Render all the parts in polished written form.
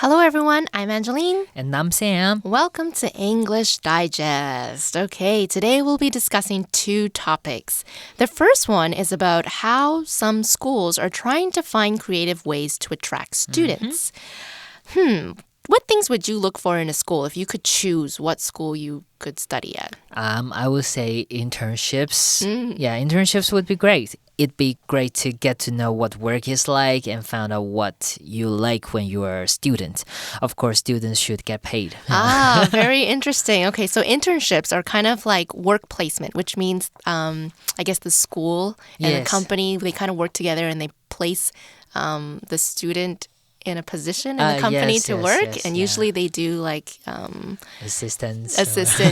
Hello everyone, I'm Angeline. And I'm Sam. Welcome to English Digest. Okay, today we'll be discussing two topics. The first one is about how some schools are trying to find creative ways to attract students. What things would you look for in a school if you could choose what school you could study at? I would say internships. Yeah, internships would be great. It'd be great to get to know what work is like and find out what you like when you are a student. Of course, students should get paid. Very interesting. Okay, so internships are kind of like work placement, which means, I guess the school and the company, they kind of work together and they place the student in a position in the company to work. And usually they do like assistant,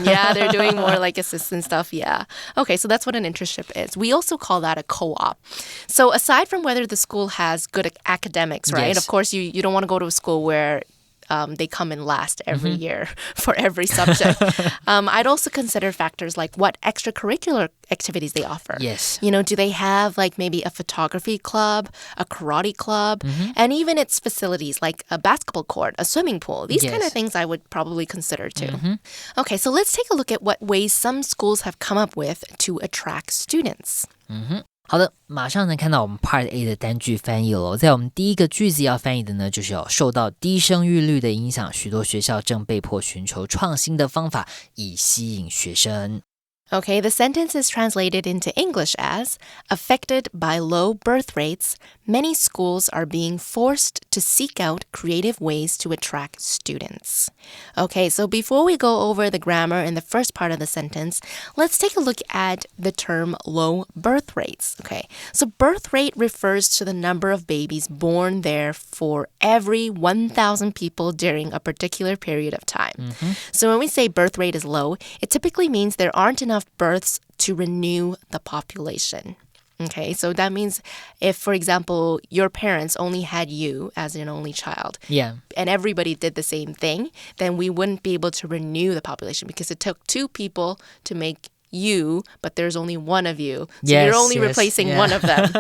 yeah, they're doing more like assistant stuff. Yeah. Okay, so that's what an internship is. We also call that a co-op. So aside from whether the school has good academics, right? Of course, you don't want to go to a school where they come in last every year for every subject. I'd also consider factors like what extracurricular activities they offer. Yes. You know, do they have like maybe a photography club, a karate club, and even its facilities like a basketball court, a swimming pool. These kind of things I would probably consider too. Okay, so let's take a look at what ways some schools have come up with to attract students. 好的，马上能看到我们 Part A 的单句翻译了。在我们第一个句子要翻译的呢，就是受到低生育率的影响，许多学校正被迫寻求创新的方法以吸引学生。Okay, the sentence is translated into English as, affected by low birth rates, many schools are being forced to seek out creative ways to attract students. Okay, so before we go over the grammar in the first part of the sentence, let's take a look at the term low birth rates. Okay, so birth rate refers to the number of babies born there for every 1,000 people during a particular period of time. So when we say birth rate is low, it typically means there aren't enough births to renew the population. Okay, so that means if, for example, your parents only had you as an only child, and everybody did the same thing, then we wouldn't be able to renew the population because it took two people to make you, but there's only one of you. So you're only replacing one of them.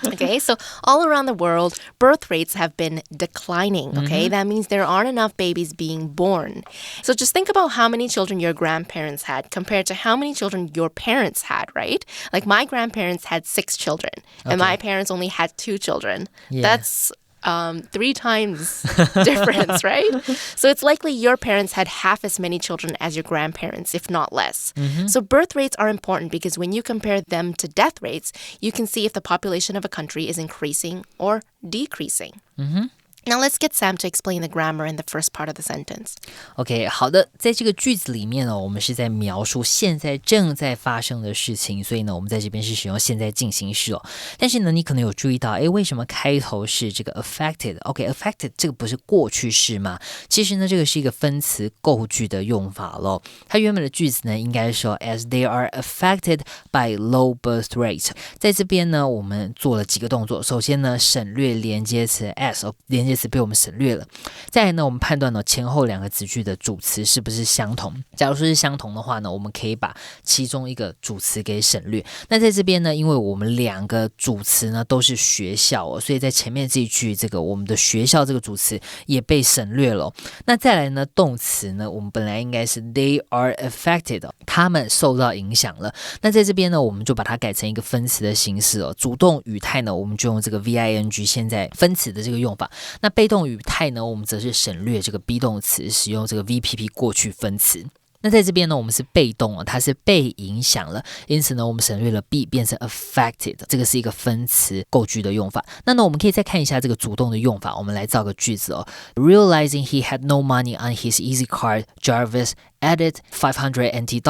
Okay, so all around the world, birth rates have been declining. Okay, that means there aren't enough babies being born. So just think about how many children your grandparents had compared to how many children your parents had, right? Like my grandparents had 6 children, and my parents only had 2 children. That's 3 times difference, right? So it's likely your parents had half as many children as your grandparents, if not less. So birth rates are important because when you compare them to death rates, you can see if the population of a country is increasing or decreasing. Now let's get Sam to explain the grammar in the first part of the sentence. OK, 好的，在这个句子里面呢，我们是在描述现在正在发生的事情，所以呢，我们在这边是使用现在进行式哦。但是呢，你可能有注意到，为什么开头是这个 affected？OK，affected 这个不是过去式吗？其实呢，这个是一个分词构句的用法咯。它原本的句子呢，应该说 as they are affected by low birth rate。在这边呢，我们做了几个动作。首先呢，省略连接词 as， 连接词被我们省略了。再来呢，我们判断前后两个子句的主词是不是相同。假如说是相同的话呢，我们可以把其中一个主词给省略。那在这边呢，因为我们两个主词呢都是学校哦，所以在前面这一句这个我们的学校这个主词也被省略了。那再来呢，动词呢，我们本来应该是 they are affected， 他们受到影响了。那在这边呢，我们就把它改成一个分词的形式哦。主动语态呢，我们就用这个 VING 现在分词的这个用法。那被动语态呢，我们则是省略这个 be 动词，使用这个 VPP 过去分词。那在这边呢，我们是被动哦，它是被影响了，因此呢，我们省略了 be 变成 affected， 这个是一个分词构句的用法。那呢，我们可以再看一下这个主动的用法，我们来造个句子哦。Realizing he had no money on his Easy Card, Jarvis added $500 NT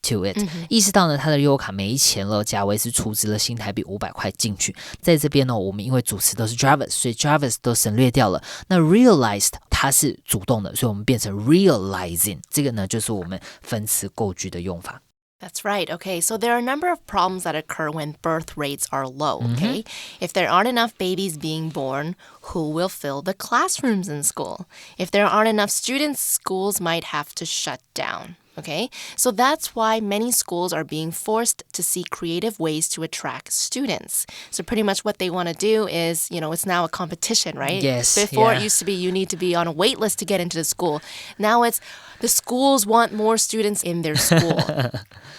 to it。意识到呢，他的悠游卡没钱了，贾维斯储值了新台币500块进去。在这边呢，我们因为主词都是 Jarvis， 所以 Jarvis 都省略掉了。那 realized 它是主动的，所以我们变成 realizing， 这个呢就是我们分词构句的用法。That's right. Okay, so there are a number of problems that occur when birth rates are low, okay? If there aren't enough babies being born, who will fill the classrooms in school? If there aren't enough students, schools might have to shut down. Okay, so that's why many schools are being forced to see creative ways to attract students. So pretty much what they want to do is, it's now a competition, right? Yes. Before yeah. it used to be you need to be on a wait list to get into the school. Now it's the schools want more students in their school.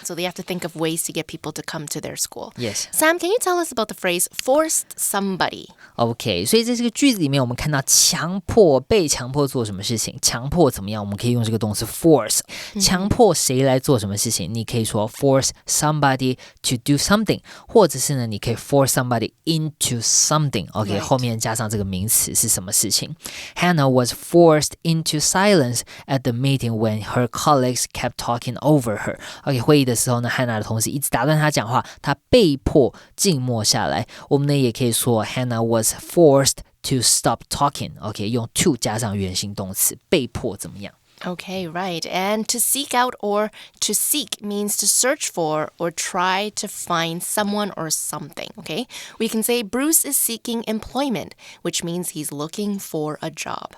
So they have to think of ways to get people to come to their school. Yes. Sam, can you tell us about the phrase forced somebody? OK， 所以在这个句子里面，我们看到强迫、被强迫做什么事情，强迫怎么样？我们可以用这个动词 force， 强迫谁来做什么事情？你可以说 force somebody to do something， 或者是呢，你可以 force somebody into something。OK， 后面加上这个名词是什么事情 ？Hannah was forced into silence at the meeting when her colleagues kept talking over her. OK， 会议的时候呢，Hannah的同事一直打断她讲话，她被迫静默下来。我们呢也可以说 Hannah was forced to stop talking. OK， 用 to 加上原形动词，被迫怎么样Okay, right. And to seek out or to seek means to search for or try to find someone or something, okay? We can say Bruce is seeking employment, which means he's looking for a job.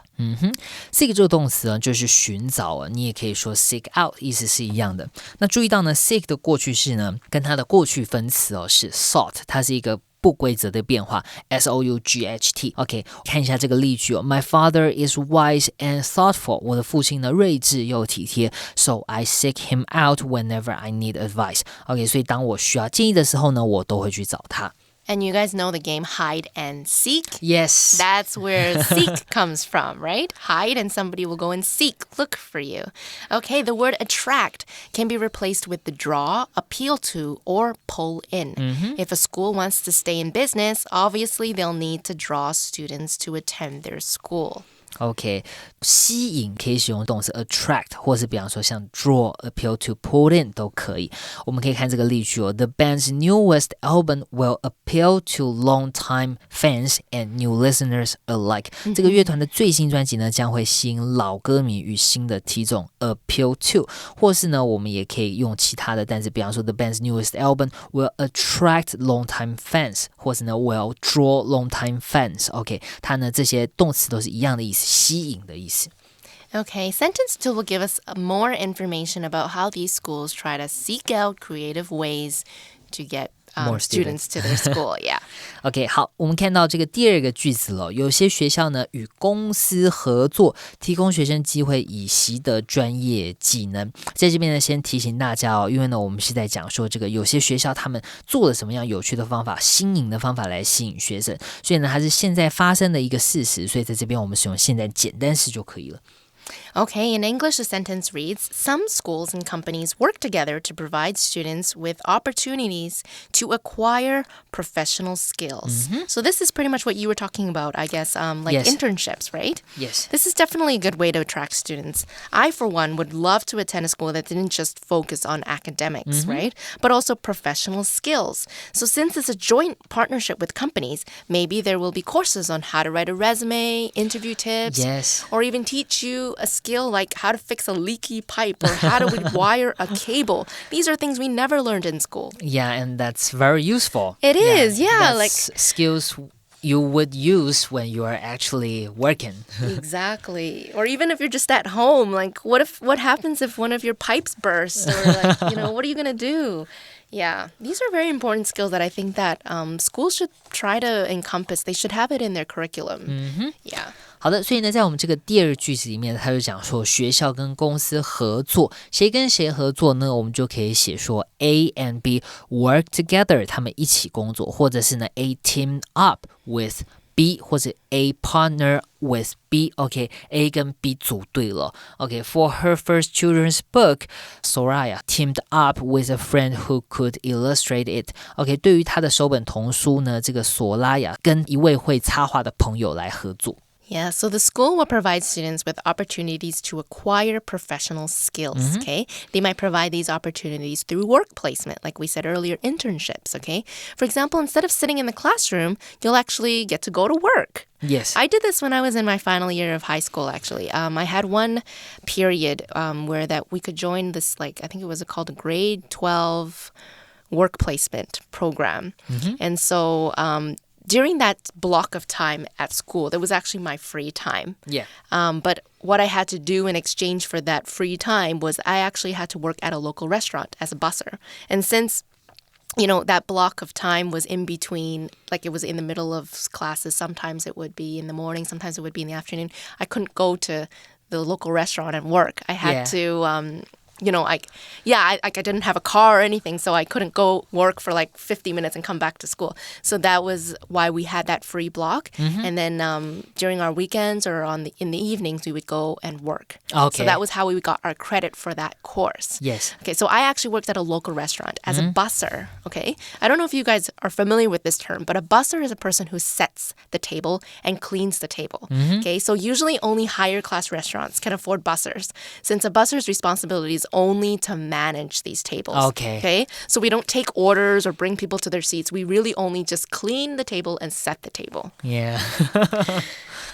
seek 这个动词呢，就是寻找你也可以说 seek out， 意思是一样的。那注意到呢 seek 的过去式呢，跟它的过去分词是 sought， 它是一个不规则的变化 S-O-U-G-H-T。OK， 看一下这个例句My father is wise and thoughtful. 我的父亲呢，睿智又体贴 So I seek him out whenever I need advice. OK， 所以当我需要建议的时候呢，我都会去找他。And you guys know the game hide and seek? Yes. That's where seek comes from, right? Hide and somebody will go and seek, look for you. Okay, the word attract can be replaced with the draw, appeal to, or pull in. If a school wants to stay in business, obviously they'll need to draw students to attend their school. OK， 吸引可以使用动词 attract， 或是比方说像 draw, appeal to, pull in 都可以。我们可以看这个例句The band's newest album will appeal to long-time fans and new listeners alike. 这个乐团的最新专辑呢，将会吸引老歌迷与新的听众 appeal to， 或是呢，我们也可以用其他的单词，比方说 The band's newest album will attract long-time fans， 或是呢 will draw long-time fans。OK， 它呢这些动词都是一样的意思。吸引的意思。Okay, sentence 2 will give us more information about how these schools try to seek out creative ways to get more students to their school. Yeah. OK， 好，我们看到这个第二个句子了。有些学校呢与公司合作，提供学生机会以习得专业技能。在这边呢，先提醒大家因为呢，我们是在讲说这个有些学校他们做了什么样有趣的方法、新颖的方法来吸引学生，所以呢，它是现在发生的一个事实，所以在这边我们使用现在简单式就可以了。Okay, in English, the sentence reads, Some schools and companies work together to provide students with opportunities to acquire professional skills. So this is pretty much what you were talking about, I guess, Yes. internships, right? Yes. This is definitely a good way to attract students. I, for one, would love to attend a school that didn't just focus on academics, right? But also professional skills. So since it's a joint partnership with companies, maybe there will be courses on how to write a resume, interview tips, Yes. or even teach you a skill like how to fix a leaky pipe or how to wire a cable. These are things we never learned in school. Yeah, and that's very useful. It is, yeah. That's skills you would use when you are actually working. Exactly. Or even if you're just at home, like what happens if one of your pipes bursts or what are you going to do? Yeah, these are very important skills that I think that schools should try to encompass. They should have it in their curriculum. Yeah. 好的，所以呢，在我们这个第二句子里面，他就讲说学校跟公司合作，谁跟谁合作呢？我们就可以写说 A and B work together， 他们一起工作，或者是呢 A team up with B 或者 A partner with B。OK， A 跟 B 组对了。OK，for her first children's book, Soraya teamed up with a friend who could illustrate it. OK， 对于她的首本童书呢，这个索拉雅跟一位会插画的朋友来合作。Yeah, so the school will provide students with opportunities to acquire professional skills, okay? They might provide these opportunities through work placement, like we said earlier, internships, okay? For example, instead of sitting in the classroom, you'll actually get to go to work. Yes. I did this when I was in my final year of high school, actually. I had one period where that we could join this, I think it was called a grade 12 work placement program. And so during that block of time at school, that was actually my free time. Yeah. But what I had to do in exchange for that free time was I actually had to work at a local restaurant as a busser. And since that block of time was in between, like it was in the middle of classes. Sometimes it would be in the morning, sometimes it would be in the afternoon. I couldn't go to the local restaurant and work. I had to, I didn't have a car or anything, so I couldn't go work for like 50 minutes and come back to school. So that was why we had that free block. And then during our weekends or in the evenings, we would go and work. Okay. So that was how we got our credit for that course. Yes. Okay, so I actually worked at a local restaurant as a busser, okay? I don't know if you guys are familiar with this term, but a busser is a person who sets the table and cleans the table, okay? So usually only higher class restaurants can afford bussers, since a busser's responsibility is only to manage these tables. Okay. So we don't take orders or bring people to their seats. We really only just clean the table and set the table. Yeah.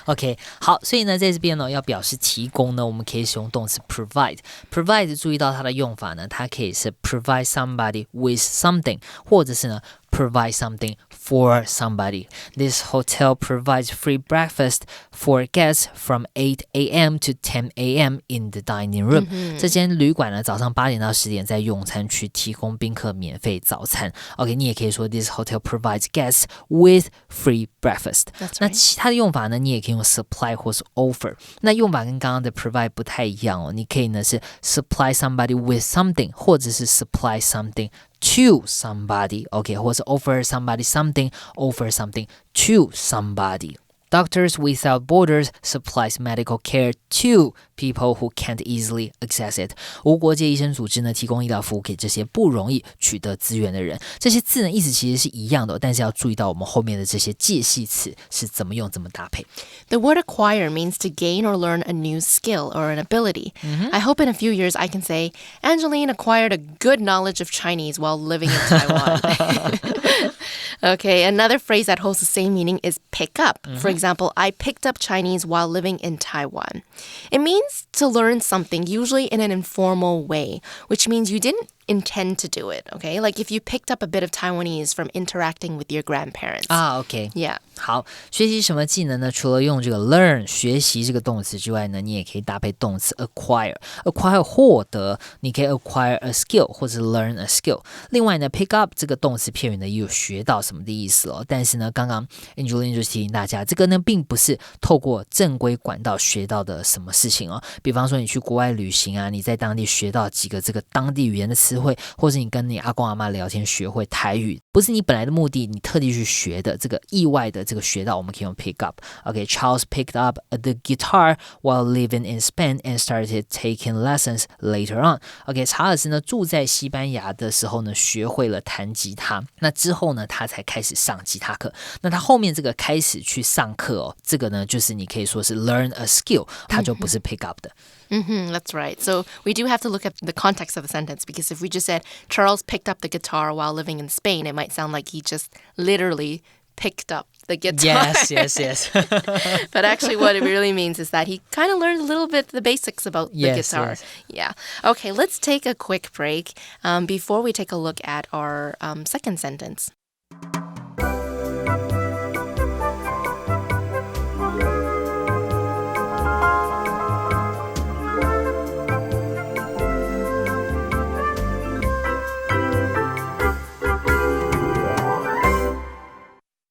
OK， 好，所以呢，在这边呢，要表示提供呢，我们可以使用动词 provide。provide 注意到它的用法呢，它可以是 provide somebody with something， 或者是呢provide something for somebody. This hotel provides free breakfast for guests from 8 a.m. to 10 a.m. in the dining room. 这间旅馆呢，早上8点到10点在用餐区提供宾客免费早餐。OK， 你也可以说 This hotel provides guests with free breakfast. That's right. 那其他的用法呢，你也可以用 supply 或是 offer. 那用法跟刚刚的 provide 不太一样哦，你可以呢是 supply somebody with something， 或者是 supply something to somebody, OK， 或是 offer somebody something, offer something to somebody. Doctors Without Borders supplies medical care to people who can't easily access it. 无国界医生组织呢，提供医疗服务给这些不容易取得资源的人。这些字呢，意思其实是一样的，但是要注意到我们后面的这些介系词是怎么用、怎么搭配。The word acquire means to gain or learn a new skill or an ability. I hope in a few years I can say, Angeline acquired a good knowledge of Chinese while living in Taiwan. Okay, another phrase that holds the same meaning is pick up. For example, I picked up Chinese while living in Taiwan. It means to learn something, usually in an informal way, which means you didn't intend to do it, okay? Like if you picked up a bit of Taiwanese from interacting with your grandparents. OK. Yeah. 好，学习什么技能呢？除了用这个 learn 学习这个动词之外呢，你也可以搭配动词 acquire 获得，你可以 acquire a skill 或者 learn a skill。另外呢 pick up 这个动词片语呢也有学到什么的意思哦。但是呢，刚刚 Angeline 就提醒大家，这个呢并不是透过正规管道学到的什么事情哦。比方说你去国外旅行啊，你在当地学到几个这个当地语言的词汇，或是你跟你阿公阿嬷聊天学会台语，不是你本来的目的，你特地去学的，这个意外的这个学到，我们可以用 pick up. Okay, Charles picked up the guitar while living in Spain and started taking lessons later on. Okay, 查尔斯呢住在西班牙的时候呢，学会了弹吉他。那之后呢，他才开始上吉他课。那他后面这个开始去上课哦，这个呢就是你可以说是 learn a skill， 它就不是 pick up 的。That's right. So we do have to look at the context of the sentence, because if we just said Charles picked up the guitar while living in Spain, it might sound like he just literally picked up the guitar. Yes. But actually what it really means is that he kind of learned a little bit the basics about the guitar. Yes. Yeah. Okay, let's take a quick break before we take a look at our second sentence.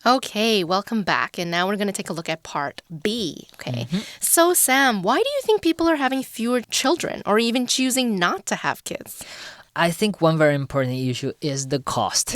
Okay, welcome back. And now we're going to take a look at part B. Okay. So, Sam, why do you think people are having fewer children or even choosing not to have kids? I think one very important issue is the cost.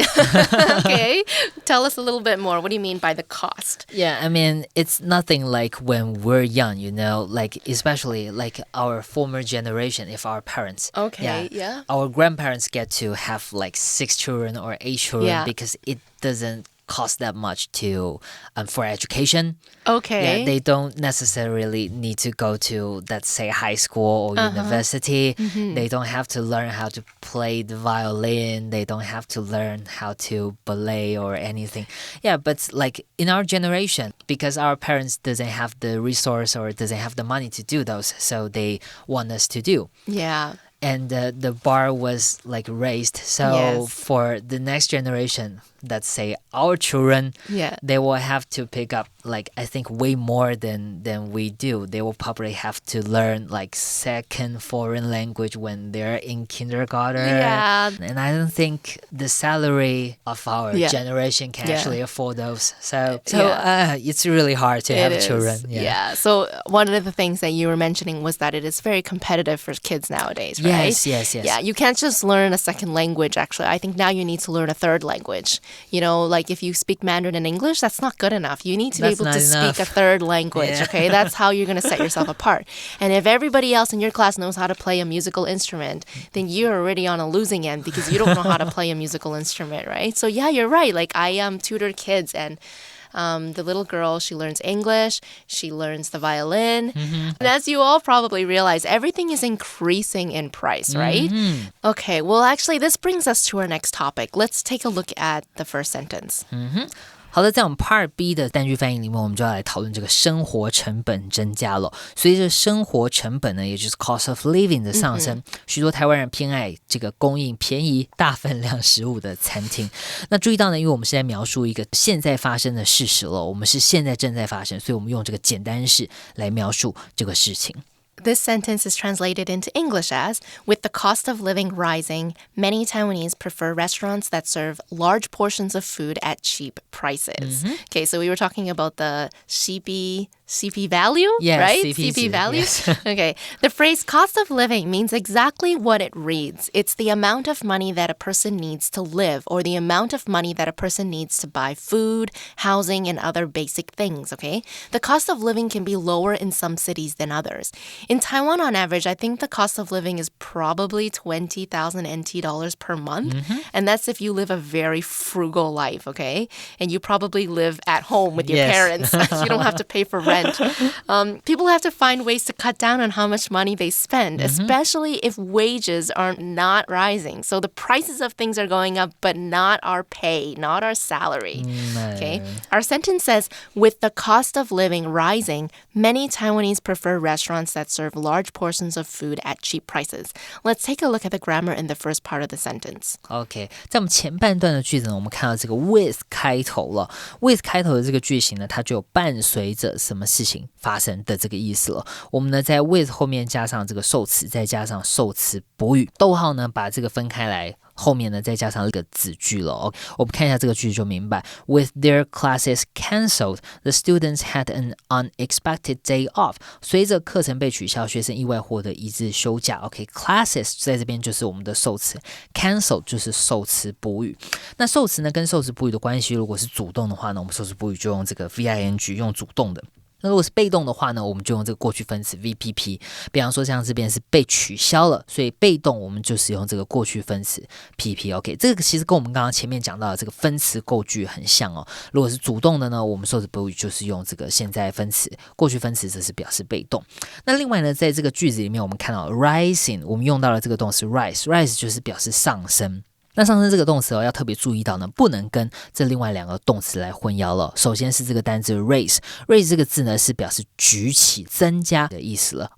Okay, tell us a little bit more. What do you mean by the cost? Yeah, I mean, it's nothing like when we're young, you know, like especially like our former generation, if our parents. Okay, yeah. Our grandparents get to have like 6 children or 8 children because it doesn't cost that much to for education. Okay. Yeah, they don't necessarily need to go to, let's say, high school or university. They don't have to learn how to play the violin. They don't have to learn how to ballet or anything. Yeah, but like in our generation, because our parents doesn't have the resource or doesn't have the money to do those, so they want us to do. Yeah. And the bar was like raised. So for the next generation, let's say our children, Yeah. they will have to pick up like I think way more than we do. They will probably have to learn like second foreign language when they're in kindergarten. Yeah. And I don't think the salary of our generation can actually afford those. So it's really hard to have children. Yeah. So one of the things that you were mentioning was that it is very competitive for kids nowadays, right? Yes. Yeah, you can't just learn a second language, actually. I think now you need to learn a third language. You know, like if you speak Mandarin and English, that's not good enough. You need to be able to speak a third language, okay? That's how you're going to set yourself apart. And if everybody else in your class knows how to play a musical instrument, then you're already on a losing end because you don't know how to play a musical instrument, right? So yeah, you're right. Like I tutor kids, and the little girl, she learns English, she learns the violin. And as you all probably realize, everything is increasing in price, right? Okay, well, actually, this brings us to our next topic. Let's take a look at the first sentence. 好的，在我们 Part B 的单句翻译里面，我们就要来讨论这个生活成本增加了。随着生活成本呢，也就是 cost of living 的上升，许多台湾人偏爱这个供应便宜大分量食物的餐厅。那注意到呢，因为我们是在描述一个现在发生的事实了，我们是现在正在发生，所以我们用这个简单式来描述这个事情。This sentence is translated into English as, with the cost of living rising, many Taiwanese prefer restaurants that serve large portions of food at cheap prices. Okay, so we were talking about the CP value, right? CP value. Yes. Okay, the phrase cost of living means exactly what it reads. It's the amount of money that a person needs to live, or the amount of money that a person needs to buy food, housing, and other basic things, okay? The cost of living can be lower in some cities than others. In Taiwan, on average, I think the cost of living is probably 20,000 NT dollars per month. And that's if you live a very frugal life, okay? And you probably live at home with your parents. You don't have to pay for rent. People have to find ways to cut down on how much money they spend, especially if wages are not rising. So the prices of things are going up, but not our pay, not our salary. Okay? Our sentence says, with the cost of living rising, many Taiwanese prefer restaurants that serve large portions of food at cheap prices. Let's take a look at the grammar in the first part of the sentence. OK， 在我们前半段的句子呢，我们看到这个 with 开头了。with 开头的这个句型呢，它就有伴随着什么事情发生的这个意思了。我们呢在 with 后面加上这个受词，再加上受词补语，逗号呢把这个分开来。后面呢再加上一个子句了。我们看一下这个句子就明白。With their classes cancelled, the students had an unexpected day off. 随着课程被取消，学生意外获得一日休假。classes 在这边就是我们的受词 ，cancel 就是受词补语。那受词呢跟受词补语的关系，如果是主动的话呢，我们受词补语就用这个 VING， 用主动的。那如果是被动的话呢，我们就用这个过去分词 VPP。比方说像这边是被取消了，所以被动我们就使用这个过去分词 PP。OK， 这个其实跟我们刚刚前面讲到的这个分词构句很像哦。如果是主动的呢，我们受词补语就是用这个现在分词，过去分词则是表示被动。那另外呢，在这个句子里面，我们看到 rising， 我们用到了这个动词 rise 就是表示上升。那上升这个动词要特别注意到呢，不能跟这另外两个动词来混淆了。首先是这个单字 raise 这个字呢是表示举起、增加的意思了。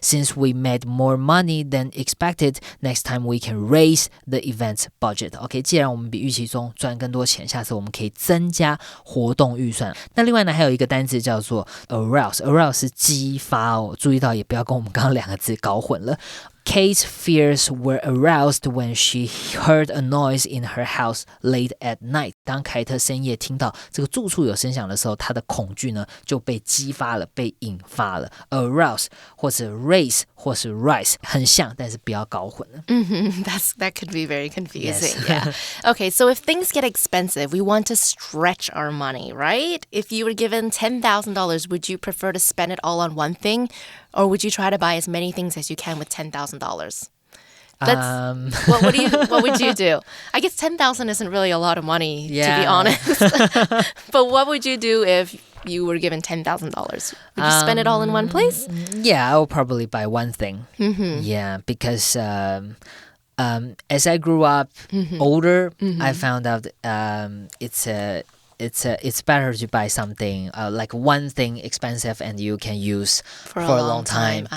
Since we made more money than expected, next time we can raise the event budget. 既然我们比预期中赚更多钱，下次我们可以增加活动预算。那另外呢，还有一个单字叫做 arouse 是激发哦，注意到也不要跟我们刚刚两个字搞混了。Kate's fears were aroused when she heard a noise in her house late at night. 当凯特深夜听到这个住处有声响的时候，她的恐惧呢就被激发了，被引发了。Arouse 或是 raise 或是 rise 很像，但是不要搞混了。That could be very confusing. Yes. Yeah. Okay, so if things get expensive, we want to stretch our money, right? If you were given $10,000, would you prefer to spend it all on one thing? Or would you try to buy as many things as you can with $10,000? What would you do? I guess 10,000 isn't really a lot of money, to be honest. But what would you do if you were given $10,000? Would you spend it all in one place? Yeah, I would probably buy one thing. Yeah, because as I grew up older, I found out it's better to buy something like one thing expensive and you can use for a long time.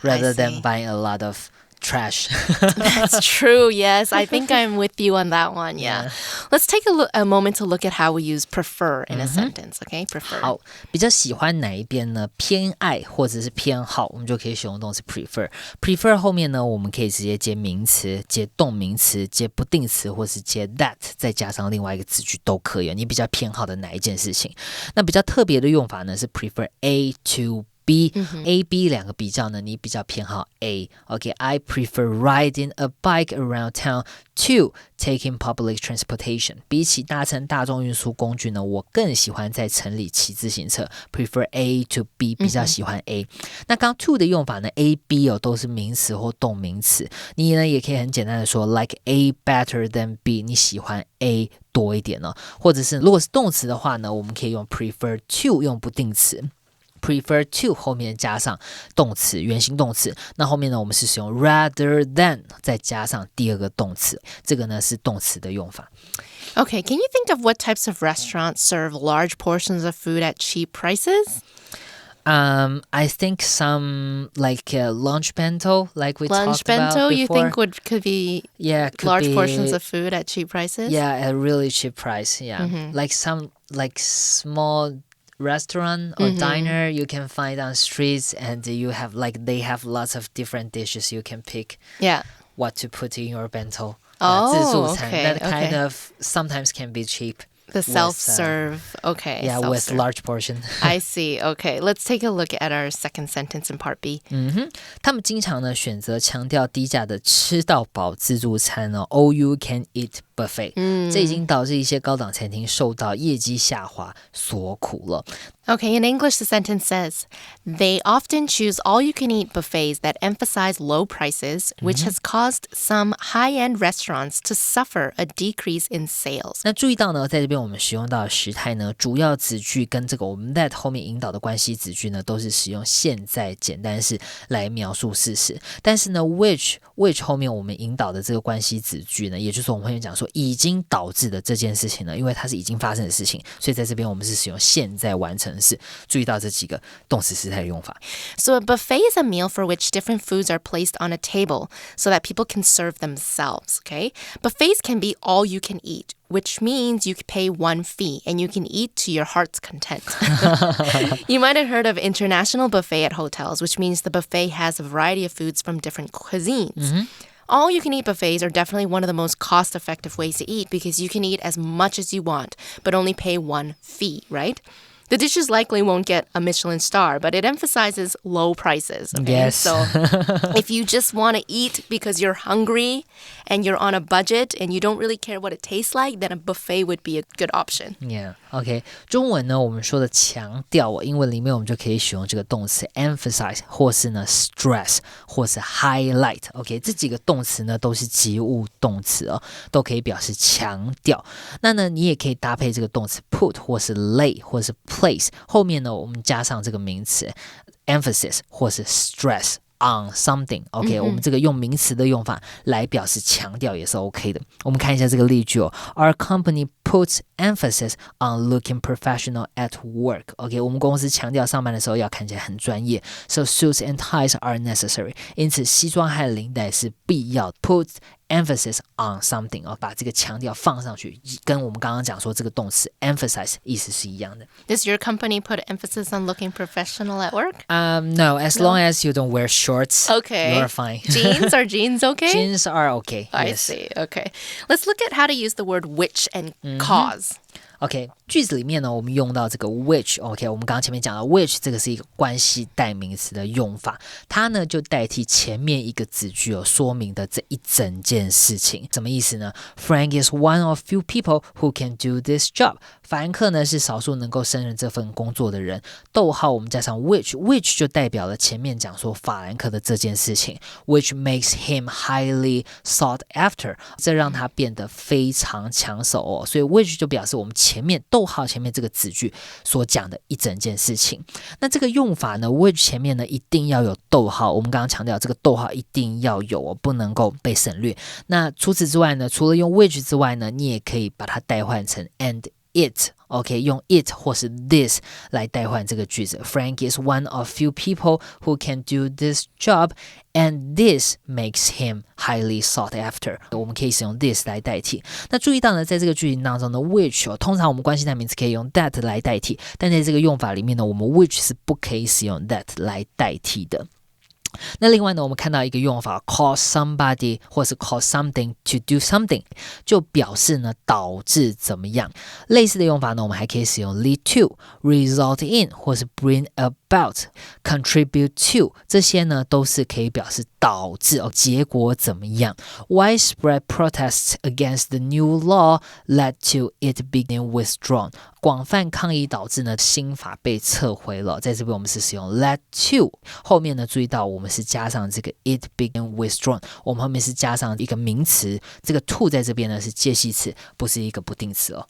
Rather than buying a lot of trash. That's true, yes. I think I'm with you on that one, yeah. Let's take a moment to look at how we use prefer in a sentence, okay? Prefer. 好，比较喜欢哪一边呢？偏爱或者是偏好，我们就可以使用动词 prefer。prefer 后面呢，我们可以直接接名词、接动名词、接不定词，或是接 that， 再加上另外一个子句都可以。你比较偏好的哪一件事情？那比较特别的用法呢是 prefer A to B。A、B 两个比较呢，你比较偏好 A。OK，I prefer riding a bike around town to taking public transportation。比起搭乘大众运输工具呢，我更喜欢在城里骑自行车。Prefer A to B， 比较喜欢 A。那刚 to 的用法呢 ，A、B 都是名词或动名词。你呢也可以很简单的说 like A better than B， 你喜欢 A 多一点哦。或者是如果是动词的话呢，我们可以用 prefer to， 用不定词。prefer to 后面加上动词原形动词，那后面呢我们是使用 rather than 再加上第二个动词，这个呢是动词的用法。Okay, can you think of what types of restaurants serve large portions of food at cheap prices? I think some like lunch bento, like we Lunch talked about bento, before. you think could be could large be, portions of food at cheap prices? Yeah, at a really cheap price. Yeah, like some like small restaurant or diner you can find on streets, and you have like they have lots of different dishes. You can pick what to put in your bento. 自助餐 that kind of sometimes can be cheap. The self-serve, okay. Yeah, with large portion. I see, okay. Let's take a look at our second sentence in part B. 他们经常呢选择强调低价的吃到饱自助餐哦 ，all you can eat buffet。这已经导致一些高档餐厅受到业绩下滑所苦了。Okay, in English, the sentence says, they often choose all-you-can-eat buffets that emphasize low prices, which has caused some high-end restaurants to suffer a decrease in sales. 那注意到呢，在这边我们使用到的时态呢，主要子句跟这个我们 that 后面引导的关系子句呢，都是使用现在简单式来描述事实。但是呢 which 后面我们引导的这个关系子句呢，也就是我们会讲说已经导致的这件事情呢，因为它是已经发生的事情，所以在这边我们是使用现在完成式。注意到这几个动词时态的用法。So a buffet is a meal for which different foods are placed on a table so that people can serve themselves, okay? Buffets can be all you can eat, which means you pay one fee and you can eat to your heart's content. You might have heard of international buffet at hotels, which means the buffet has a variety of foods from different cuisines. All-you-can-eat buffets are definitely one of the most cost-effective ways to eat because you can eat as much as you want, but only pay one fee, right? The dishes likely won't get a Michelin star, but it emphasizes low prices. Okay? Yes. So if you just want to eat because you're hungry and you're on a budget and you don't really care what it tastes like, then a buffet would be a good option. Yeah, OK. 中文呢，我们说的强调，英文里面我们就可以使用这个动词 emphasize， 或是呢 stress， 或是 highlight。OK， 这几个动词呢都是及物动词哦，都可以表示强调。那呢，你也可以搭配这个动词 put， 或是 lay， 或是 place， 后面呢我们加上这个名词 emphasis 或是 stress on something。 OK， 我们这个用名词的用法来表示强调也是 OK 的。我们看一下这个例句哦。Our company puts emphasis on looking professional at work. OK， 我们公司强调上班的时候要看起来很专业。So suits and ties are necessary. 因此西装和领带是必要的。Put emphasis on something， 把这个强调放上去，跟我们刚刚讲说这个动词 emphasize 意思是一样的。Does your company put emphasis on looking professional at work? No, as long as you don't wear shorts, okay. you're fine. Jeans? Are jeans okay? Jeans are okay. I yes. see. Okay. Let's look at how to use the word which and cause. OK， 句子里面呢，我们用到这个 which。OK， 我们刚刚前面讲到 which， 这个是一个关系代名词的用法，它呢就代替前面一个子句说明的这一整件事情。什么意思呢？ Frank is one of few people who can do this job。法兰克呢是少数能够胜任这份工作的人。逗号我们加上 which 就代表了前面讲说法兰克的这件事情 ，which makes him highly sought after， 这让他变得非常抢手哦。所以 which 就表示我们前面逗号前面这个子句所讲的一整件事情。那这个用法呢 which 前面呢一定要有逗号，我们刚刚强调这个逗号一定要有哦，不能够被省略。那除此之外呢，除了用 which 之外呢，你也可以把它代换成 and it。OK， 用 it 或是 this 来代换这个句子。Frank is one of few people who can do this job, and this makes him highly sought after. 我们可以使用 this 来代替。那注意到呢，在这个句型当中呢 which 通常我们关系代名词可以用 that 来代替，但在这个用法里面呢，我们 which 是不可以使用 that 来代替的。那另外呢，我们看到一个用法 cause somebody 或是 cause something to do something， 就表示呢导致怎么样。类似的用法呢，我们还可以使用 lead to, result in 或是 bring about, contribute to， 这些呢都是可以表示导致结果怎么样。Widespread protests against the new law led to it being withdrawn。广泛抗议导致呢新法被撤回了，在这边我们是使用 led to， 后面呢注意到我们是加上这个 it being withdrawn， 我们后面是加上一个名词，这个 to 在这边呢是介系词，不是一个不定词哦。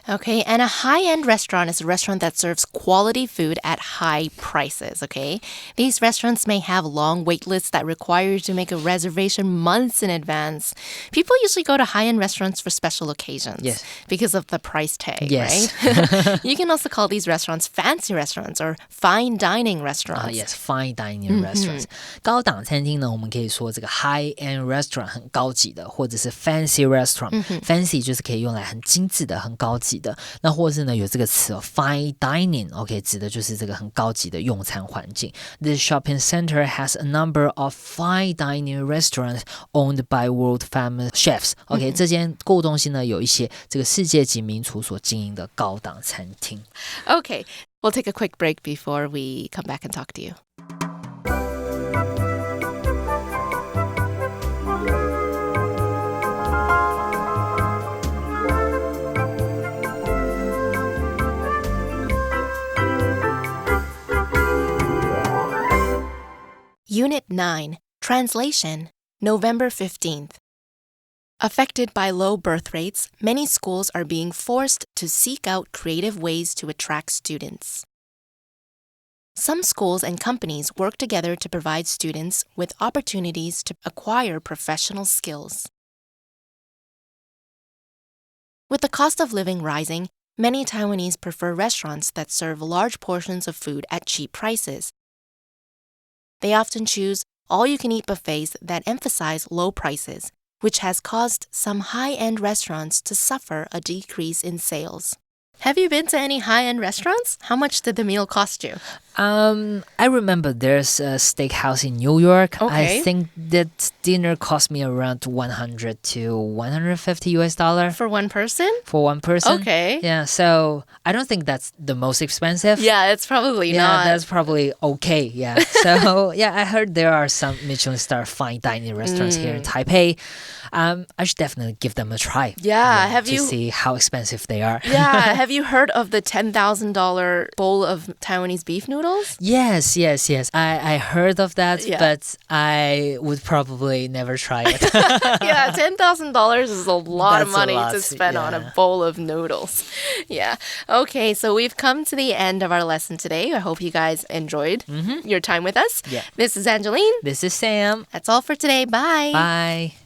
Okay, and a high-end restaurant is a restaurant that serves quality food at high prices, okay? These restaurants may have long wait lists that require you to make a reservation months in advance. People usually go to high-end restaurants for special occasions. Yes. Because of the price tag, yes. right? You can also call these restaurants fancy restaurants or fine dining restaurants. Yes, fine dining restaurants. 高档餐厅呢，我们可以说这个 high-end restaurant 很高级的，或者是 fancy restaurant。fancy 就是可以用来很精致的、很高级的。那或是呢有这个词fine dining， OK， 指的就是这个很高级的用餐环境。This shopping center has a number of fine dining restaurants owned by world famous chefs。OK， 这间购物中心呢有一些这个世界级名厨所经营的高档餐厅。Okay, we'll take a quick break before we come back and talk to you. Unit 9, Translation, November 15th. Affected by low birth rates, many schools are being forced to seek out creative ways to attract students. Some schools and companies work together to provide students with opportunities to acquire professional skills. With the cost of living rising, many Taiwanese prefer restaurants that serve large portions of food at cheap prices. They often choose all-you-can-eat buffets that emphasize low prices, which has caused some high-end restaurants to suffer a decrease in sales. Have you been to any high-end restaurants? How much did the meal cost you? I remember there's a steakhouse in New York. Okay. I think that dinner cost me around $100 to $150 For one person? for one person. Okay. Yeah, so I don't think that's the most expensive. Yeah, it's probably Yeah, not. that's probably okay. Yeah. So, yeah, I heard there are some Michelin star fine dining restaurants here in Taipei. I should definitely give them a try. Yeah, have to you- see how expensive they are. Yeah, have you heard of the $10,000 bowl of Taiwanese beef noodles? Yes. I heard of that, Yeah. but I would probably never try it. Yeah, $10,000 is a lot of That's a money lot, to spend on yeah. a bowl of noodles. Yeah. Okay, so we've come to the end of our lesson today. I hope you guys enjoyed your time with us. Yeah. This is Angeline. This is Sam. That's all for today. Bye. Bye.